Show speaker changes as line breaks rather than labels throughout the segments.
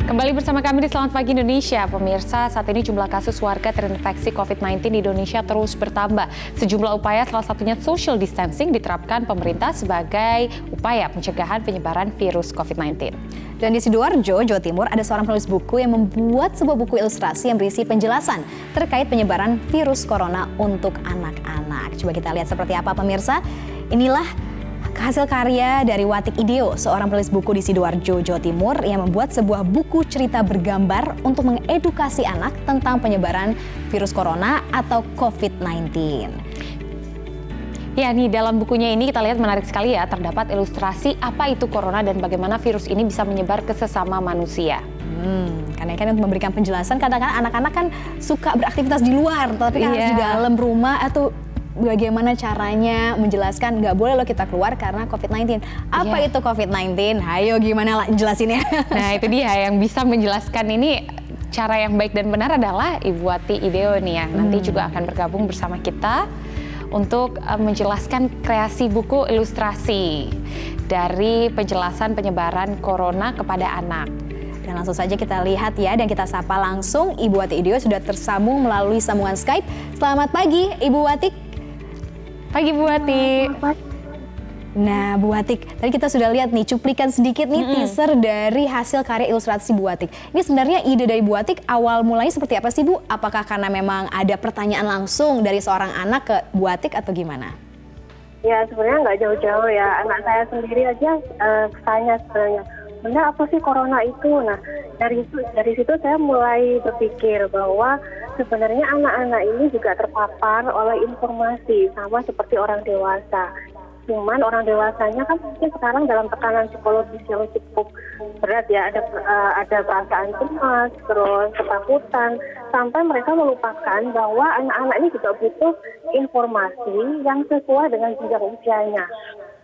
Kembali bersama kami di Selamat Pagi Indonesia. Pemirsa, saat ini jumlah kasus warga terinfeksi COVID-19 di Indonesia terus bertambah. Sejumlah upaya, salah satunya social distancing, diterapkan pemerintah sebagai upaya pencegahan penyebaran virus COVID-19.
Dan di Sidoarjo, Jawa Timur, ada seorang penulis buku yang membuat sebuah buku ilustrasi yang berisi penjelasan terkait penyebaran virus corona untuk anak-anak. Coba kita lihat seperti apa, pemirsa. Inilah hasil karya dari Watik Ideo, seorang penulis buku di Sidoarjo, Jawa Timur yang membuat sebuah buku cerita bergambar untuk mengedukasi anak tentang penyebaran virus corona atau COVID-19.
Ya, nih dalam bukunya ini kita lihat menarik sekali ya, terdapat ilustrasi apa itu corona dan bagaimana virus ini bisa menyebar ke sesama manusia.
Karena kan untuk memberikan penjelasan, kadang-kadang anak-anak kan suka beraktivitas di luar, tapi kan harus di dalam rumah atau bagaimana caranya menjelaskan nggak boleh loh kita keluar karena COVID-19. Apa itu COVID-19? Ayo gimana lah jelasinnya.
Nah itu dia yang bisa menjelaskan ini cara yang baik dan benar adalah Ibu Wati Ideo nih ya. Nanti juga akan bergabung bersama kita untuk menjelaskan kreasi buku ilustrasi dari penjelasan penyebaran corona kepada anak.
Dan langsung saja kita lihat ya, dan kita sapa langsung Ibu Wati Ideo sudah tersambung melalui sambungan Skype. Selamat pagi Ibu Wati.
Pagi Bu Wati.
Nah Bu Watik, tadi kita sudah lihat nih cuplikan sedikit nih teaser dari hasil karya ilustrasi Bu Watik. Ini sebenarnya ide dari Bu Watik awal mulanya seperti apa sih Bu? Apakah karena memang ada pertanyaan langsung dari seorang anak ke Bu Watik atau gimana?
Ya sebenarnya nggak jauh-jauh ya, anak saya sendiri aja tanya sebenarnya, benda apa sih corona itu? Nah dari situ saya mulai berpikir bahwa sebenarnya anak-anak ini juga terpapar oleh informasi sama seperti orang dewasa. Cuman orang dewasanya kan mungkin sekarang dalam tekanan psikologis yang cukup berat ya, ada perasaan cemas, terus ketakutan, sampai mereka melupakan bahwa anak-anak ini juga butuh informasi yang sesuai dengan jenjang usianya.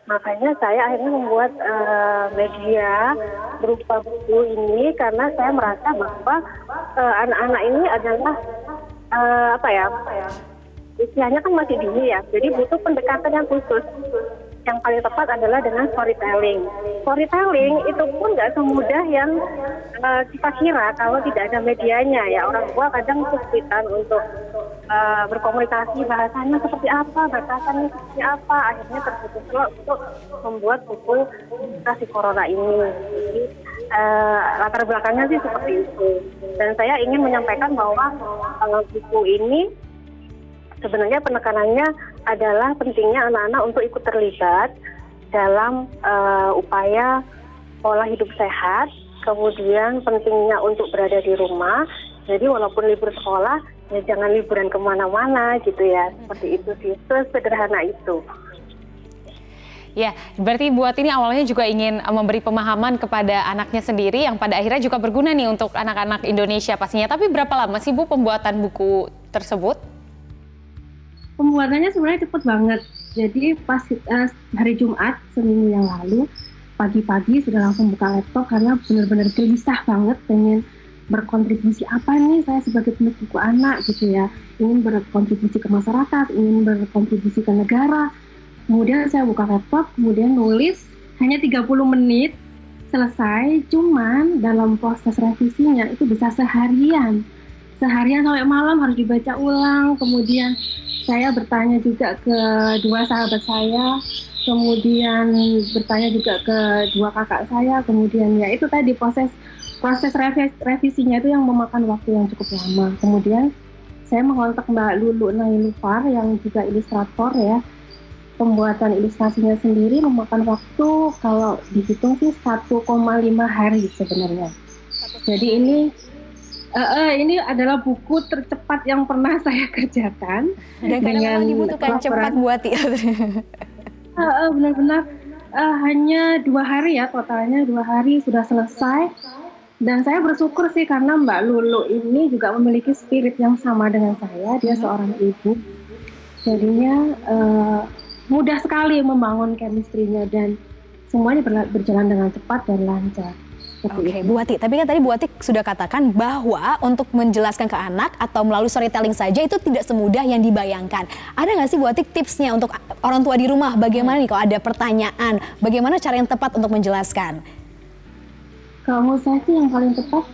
Makanya saya akhirnya membuat media berupa buku ini karena saya merasa bahwa anak-anak ini adalah usianya kan masih dini ya, jadi butuh pendekatan yang khusus. Yang paling tepat adalah dengan storytelling. Storytelling itu pun nggak semudah yang kita kira kalau tidak ada medianya ya. Orang tua kadang kesulitan untuk berkomunikasi, bahasanya seperti apa, batasannya seperti apa. Akhirnya terputuslah untuk membuat buku ilustrasi corona ini. Jadi latar belakangnya sih seperti itu. Dan saya ingin menyampaikan bahwa buku ini sebenarnya penekanannya adalah pentingnya anak-anak untuk ikut terlibat dalam upaya pola hidup sehat, kemudian pentingnya untuk berada di rumah. Jadi walaupun libur sekolah, ya jangan liburan kemana-mana gitu ya, seperti itu sih, sesederhana itu.
Ya, berarti buat ini awalnya juga ingin memberi pemahaman kepada anaknya sendiri yang pada akhirnya juga berguna nih untuk anak-anak Indonesia pastinya. Tapi berapa lama sih Bu pembuatan buku tersebut?
Pembuatannya sebenarnya cepet banget. Jadi pas hari Jumat seminggu yang lalu, pagi-pagi sudah langsung buka laptop karena benar-benar gelisah banget pengen berkontribusi apa nih saya sebagai penulis buku anak gitu ya. Ingin berkontribusi ke masyarakat, ingin berkontribusi ke negara. Kemudian saya buka laptop, kemudian nulis hanya 30 menit selesai, cuman dalam proses revisinya itu bisa seharian sampai malam harus dibaca ulang. Kemudian saya bertanya juga ke dua sahabat saya, kemudian bertanya juga ke dua kakak saya, kemudian ya itu tadi proses revisinya itu yang memakan waktu yang cukup lama. Kemudian saya mengontak Mbak Lulu Nailufar yang juga ilustrator ya. Pembuatan ilustrasinya sendiri memakan waktu kalau dihitung sih 1,5 hari sebenarnya. Jadi ini adalah buku tercepat yang pernah saya kerjakan.
Dan kadang-kadang dibutuhkan cepat buat ya.
Benar-benar hanya 2 hari ya, totalnya 2 hari sudah selesai. Dan saya bersyukur sih karena Mbak Lulu ini juga memiliki spirit yang sama dengan saya. Dia seorang ibu. Jadinya mudah sekali membangun chemistry-nya dan semuanya berjalan dengan cepat dan lancar.
Oke, Bu Wati, tapi kan tadi Bu Wati sudah katakan bahwa untuk menjelaskan ke anak atau melalui storytelling saja itu tidak semudah yang dibayangkan. Ada nggak sih Bu Wati tipsnya untuk orang tua di rumah? Bagaimana nih kalau ada pertanyaan, bagaimana cara yang tepat untuk menjelaskan?
Kalau menurut saya sih yang paling tepat,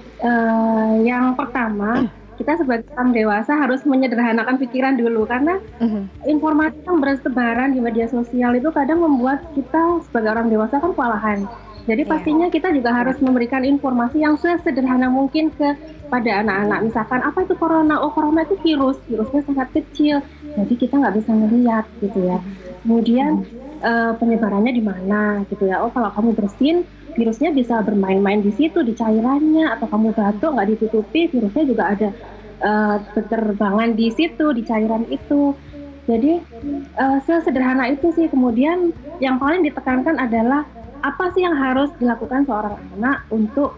yang pertama, kita sebagai orang dewasa harus menyederhanakan pikiran dulu, karena informasi yang bertebaran di media sosial itu kadang membuat kita sebagai orang dewasa kan kewalahan. Jadi pastinya kita juga harus memberikan informasi yang sesederhana mungkin kepada anak-anak. Misalkan apa itu corona? Oh, corona itu virusnya sangat kecil, jadi kita nggak bisa melihat gitu ya. Kemudian penyebarannya di mana gitu ya. Oh, kalau kamu bersin, virusnya bisa bermain-main di situ, di cairannya, atau kamu batuk nggak ditutupi, virusnya juga ada berterbangan di situ, di cairan itu. Jadi sesederhana itu sih. Kemudian yang paling ditekankan adalah apa sih yang harus dilakukan seorang anak untuk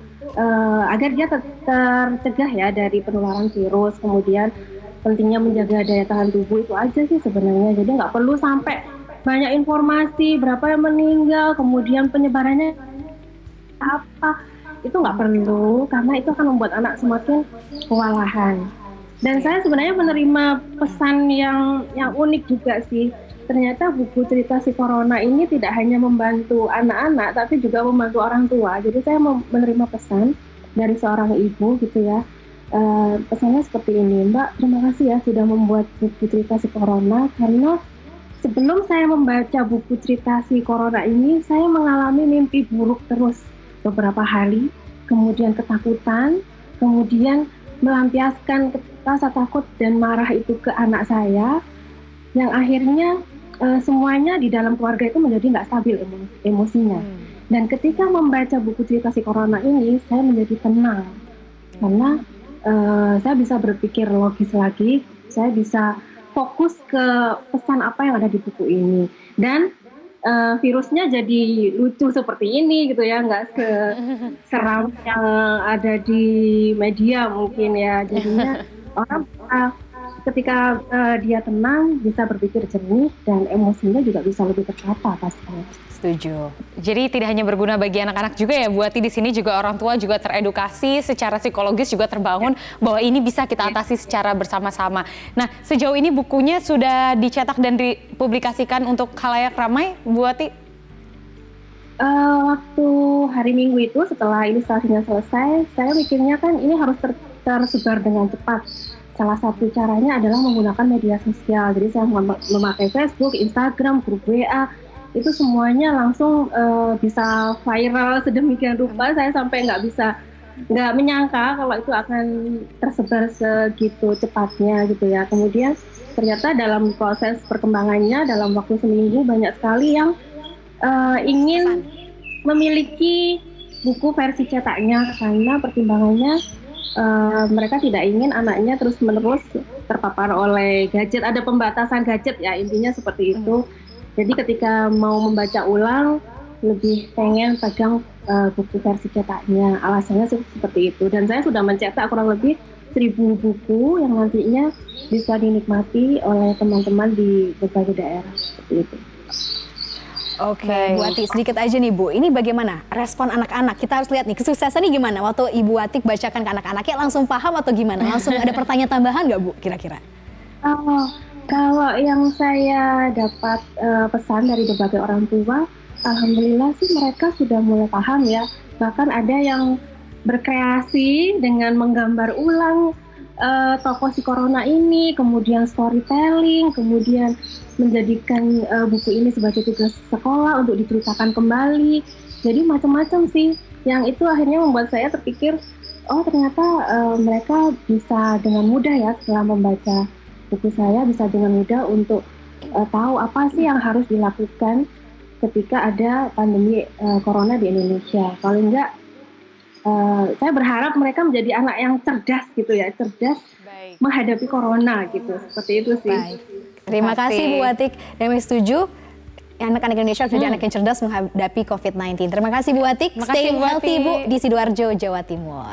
agar dia tercegah ya dari penularan virus. Kemudian pentingnya menjaga daya tahan tubuh, itu aja sih sebenarnya. Jadi nggak perlu sampai banyak informasi berapa yang meninggal, kemudian penyebarannya apa, itu nggak perlu, karena itu akan membuat anak semakin kewalahan. Dan saya sebenarnya menerima pesan yang unik juga sih. Ternyata buku cerita si Corona ini tidak hanya membantu anak-anak, tapi juga membantu orang tua. Jadi saya menerima pesan dari seorang ibu gitu ya. Pesannya seperti ini, Mbak, terima kasih ya sudah membuat buku cerita si Corona, karena sebelum saya membaca buku cerita si Corona ini, saya mengalami mimpi buruk terus beberapa hari, kemudian ketakutan, kemudian melampiaskan rasa takut dan marah itu ke anak saya, yang akhirnya semuanya di dalam keluarga itu menjadi nggak stabil emosinya. Dan ketika membaca buku cerita si Corona ini, saya menjadi tenang, karena saya bisa berpikir logis lagi, saya bisa fokus ke pesan apa yang ada di buku ini, dan virusnya jadi lucu seperti ini gitu ya, nggak seram yang ada di media mungkin ya. Jadinya orang ketika dia tenang bisa berpikir jernih dan emosinya juga bisa lebih tertata pastinya.
Setuju.
Jadi tidak hanya berguna bagi anak-anak juga ya, Buati, di sini juga orang tua juga teredukasi secara psikologis, juga terbangun bahwa ini bisa kita atasi secara bersama-sama. Nah, sejauh ini bukunya sudah dicetak dan dipublikasikan untuk khalayak ramai, Buati?
Waktu hari Minggu itu setelah ilustrasinya selesai, saya mikirnya kan ini harus tersebar dengan cepat. Salah satu caranya adalah menggunakan media sosial. Jadi saya memakai Facebook, Instagram, grup WA, itu semuanya langsung bisa viral sedemikian rupa. Saya sampai nggak menyangka kalau itu akan tersebar segitu cepatnya gitu ya. Kemudian ternyata dalam proses perkembangannya dalam waktu seminggu banyak sekali yang ingin memiliki buku versi cetaknya, karena pertimbangannya mereka tidak ingin anaknya terus-menerus terpapar oleh gadget. Ada pembatasan gadget ya, intinya seperti itu. Jadi ketika mau membaca ulang, lebih pengen pegang buku versi cetaknya. Alasannya seperti itu. Dan saya sudah mencetak kurang lebih 1000 buku yang nantinya bisa dinikmati oleh teman-teman di berbagai daerah. Seperti itu.
Oke, Bu Ati, sedikit aja nih Bu, ini bagaimana respon anak-anak? Kita harus lihat nih, kesuksesan ini gimana? Waktu Ibu Atik bacakan ke anak-anaknya langsung paham atau gimana? Langsung ada pertanyaan tambahan nggak Bu, kira-kira?
Kalau yang saya dapat pesan dari berbagai orang tua, alhamdulillah sih mereka sudah mulai paham ya. Bahkan ada yang berkreasi dengan menggambar ulang tokoh si Corona ini, kemudian storytelling, kemudian menjadikan buku ini sebagai tugas sekolah untuk diceritakan kembali. Jadi macam-macam sih, yang itu akhirnya membuat saya terpikir, oh ternyata mereka bisa dengan mudah ya setelah membaca buku saya, bisa dengan mudah untuk tahu apa sih yang harus dilakukan ketika ada pandemi Corona di Indonesia. Paling enggak saya berharap mereka menjadi anak yang cerdas gitu ya, cerdas menghadapi Corona gitu, seperti itu sih.
Baik. Terima kasih Bu Atik. Dan setuju, anak-anak Indonesia harus jadi anak yang cerdas menghadapi COVID-19. Terima kasih Bu Atik. Stay healthy Bu di Sidoarjo, Jawa Timur.